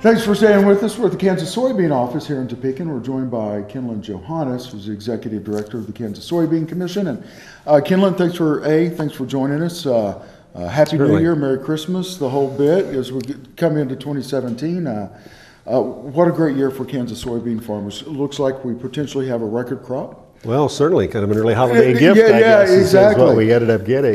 Thanks for staying with us. We're at the Kansas Soybean office here in Topeka. We're joined by Kenlon Johannes, who's the Executive Director of the Kansas Soybean Commission. And Kenlon, thanks for joining us. Happy New Year, Merry Christmas, the whole bit as we come into 2017. What a great year for Kansas soybean farmers. It looks like we potentially have a record crop. Well, certainly, kind of an early holiday gift, I guess, exactly. is what we ended up getting.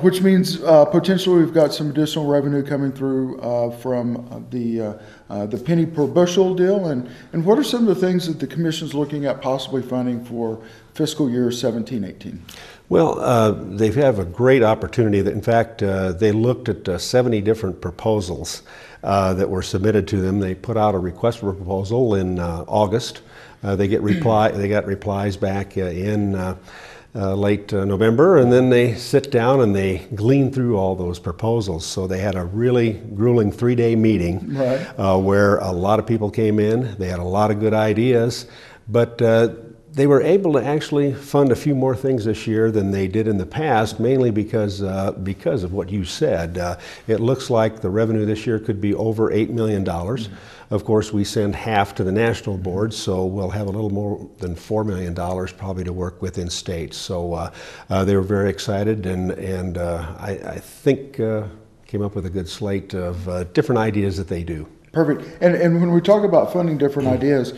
Which means potentially we've got some additional revenue coming through from the penny per bushel deal. And what are some of the things that the Commission's looking at possibly funding for fiscal year 17-18? Well, they have a great opportunity. That, in fact, they looked at 70 different proposals that were submitted to them. They put out a request for a proposal in August. They got replies back in late November, and then they sit down and they glean through all those proposals. So they had a really grueling 3-day meeting, where a lot of people came in. They had a lot of good ideas, but they were able to actually fund a few more things this year than they did in the past, mainly because of what you said. It looks like the revenue this year could be over $8 million. Mm-hmm. Of course, we send half to the national board, so we'll have a little more than $4 million probably to work with in state. So they were very excited, and I think came up with a good slate of different ideas that they do. Perfect. And when we talk about funding different ideas,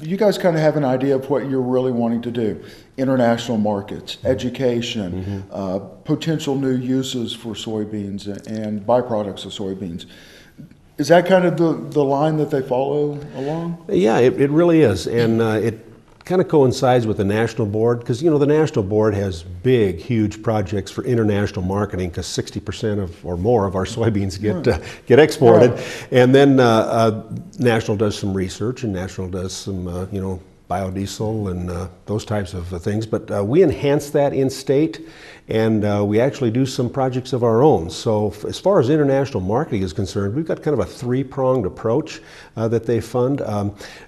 you guys kind of have an idea of what you're really wanting to do. International markets, education, potential new uses for soybeans and byproducts of soybeans. Is that kind of the line that they follow along? Yeah, it really is. And it kind of coincides with the national board, because the national board has big, huge projects for international marketing, because 60% or more of our soybeans get exported. Right. And then national does some research, and national does some biodiesel and those types of things. But we enhance that in state, and we actually do some projects of our own. So as far as international marketing is concerned, we've got kind of a 3-pronged approach that they fund.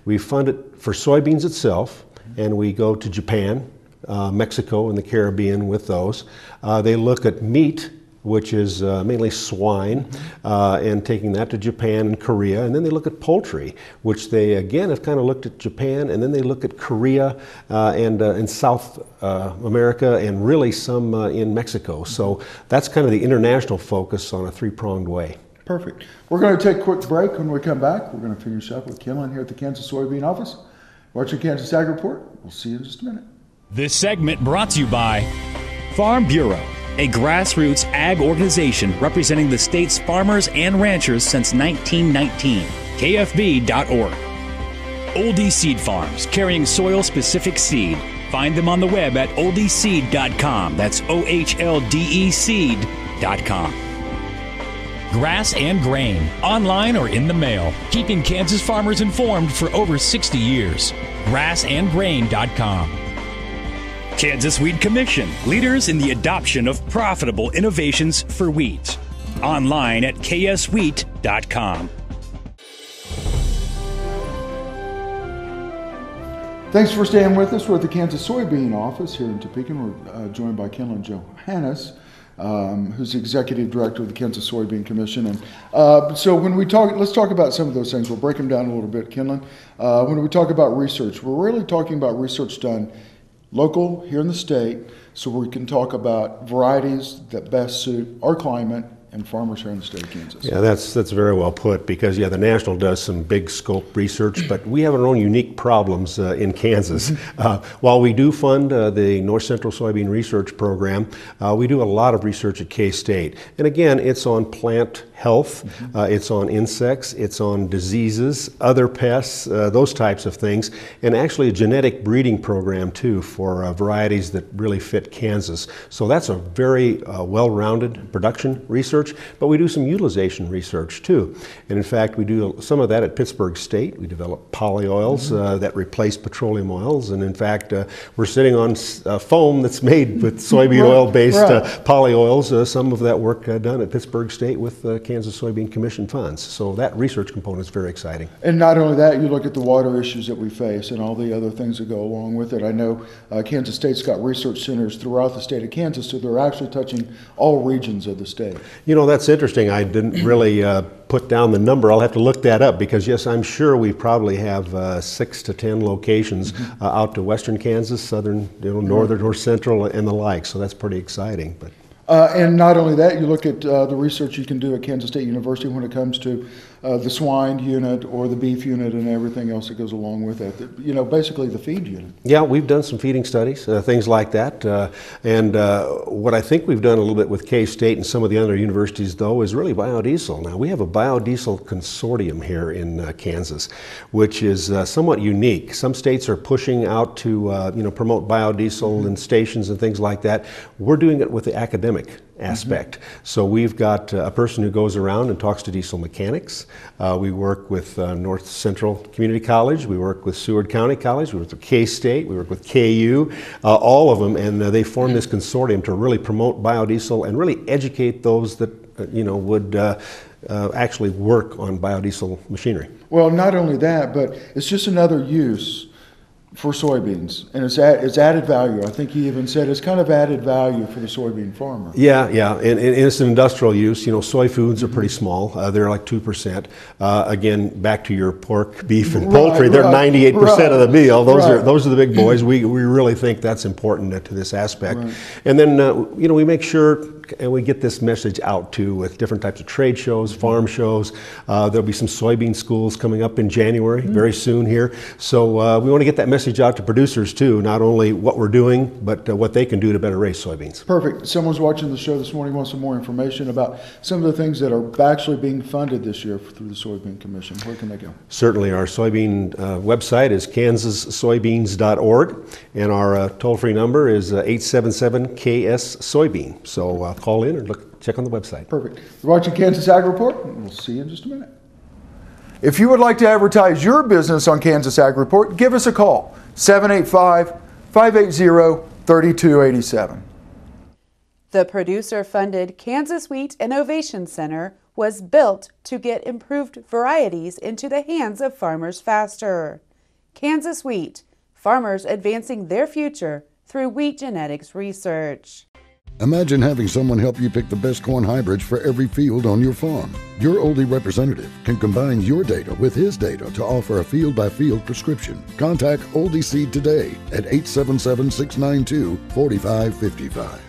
We fund it for soybeans itself, and we go to Japan, Mexico, and the Caribbean with those. They look at meat, which is mainly swine, and taking that to Japan and Korea. And then they look at poultry, which they, again, have kind of looked at Japan, and then they look at Korea and South America, and really some in Mexico. So that's kind of the international focus on a 3-pronged way. Perfect. We're going to take a quick break. When we come back, we're going to finish up with Kenlon here at the Kansas Soybean office. Watching kansasAGreport. We'll see you in just a minute. This segment brought to you by Farm Bureau, a grassroots ag organization representing the state's farmers and ranchers since 1919. KFB.org. Oldie Seed Farms, carrying soil-specific seed. Find them on the web at oldieseed.com. That's OHLDE seed.com. Grass and Grain, online or in the mail, keeping Kansas farmers informed for over 60 years. grassandgrain.com. Kansas Wheat Commission, leaders in the adoption of profitable innovations for wheat. Online at kswheat.com. Thanks for staying with us. We're at the Kansas Soybean office here in Topeka. We're joined by Kenlon Johannes, who's the Executive Director of the Kansas Soybean Commission. And so when we talk, let's talk about some of those things. We'll break them down a little bit, Kenlon. When we talk about research, we're really talking about research done local here in the state, so we can talk about varieties that best suit our climate and farmers here in the state of Kansas. Yeah, that's very well put, because the national does some big scope research, but we have our own unique problems in Kansas. While we do fund the North Central Soybean Research Program, we do a lot of research at K-State. And again, it's on plant health, it's on insects, it's on diseases, other pests, those types of things, and actually a genetic breeding program too for varieties that really fit Kansas. So that's a very well-rounded production research. But we do some utilization research too. And in fact, we do some of that at Pittsburgh State. We develop polyoils that replace petroleum oils. And in fact, we're sitting on foam that's made with soybean oil-based polyoils. Some of that work done at Pittsburgh State with Kansas Soybean Commission funds. So that research component is very exciting. And not only that, you look at the water issues that we face and all the other things that go along with it. I know Kansas State's got research centers throughout the state of Kansas, so they're actually touching all regions of the state. You know, that's interesting. I didn't really put down the number. I'll have to look that up because, yes, I'm sure we probably have 6 to 10 locations out to western Kansas, southern, northern or central, and the like. So that's pretty exciting. But and not only that, you look at the research you can do at Kansas State University when it comes to the swine unit or the beef unit and everything else that goes along with that. Basically the feed unit. Yeah, we've done some feeding studies, things like that. And what I think we've done a little bit with K-State and some of the other universities, though, is really biodiesel. Now, we have a biodiesel consortium here in Kansas, which is somewhat unique. Some states are pushing out to promote biodiesel in stations and things like that. We're doing it with the academic aspect. So we've got a person who goes around and talks to diesel mechanics. We work with North Central Community College. We work with Seward County College. We work with K-State. We work with KU, all of them, and they form this consortium to really promote biodiesel and really educate those that would actually work on biodiesel machinery. Well, not only that, but it's just another use for soybeans, and it's added value. I think he even said it's kind of added value for the soybean farmer. Yeah, and it's an industrial use. Soy foods are pretty small. They're like 2%. Again, back to your pork, beef, and poultry, they're 98% of the meal. Those are the big boys. We really think that's important to this aspect. Right. And then we make sure and we get this message out too with different types of trade shows, farm shows. There'll be some soybean schools coming up in January, very soon here. So we want to get that message out to producers too, not only what we're doing, but what they can do to better raise soybeans. Perfect. Someone's watching the show this morning, wants some more information about some of the things that are actually being funded this year through the Soybean Commission. Where can they go? Certainly. Our soybean website is kansassoybeans.org, and our toll-free number is 877-KS-SOYBEAN. So call in or check on the website. Perfect. You're watching Kansas Ag Report, and we'll see you in just a minute. If you would like to advertise your business on Kansas Ag Report, give us a call, 785-580-3287. The producer-funded Kansas Wheat Innovation Center was built to get improved varieties into the hands of farmers faster. Kansas Wheat, farmers advancing their future through wheat genetics research. Imagine having someone help you pick the best corn hybrids for every field on your farm. Your Oldie representative can combine your data with his data to offer a field-by-field prescription. Contact Oldie Seed today at 877-692-4555.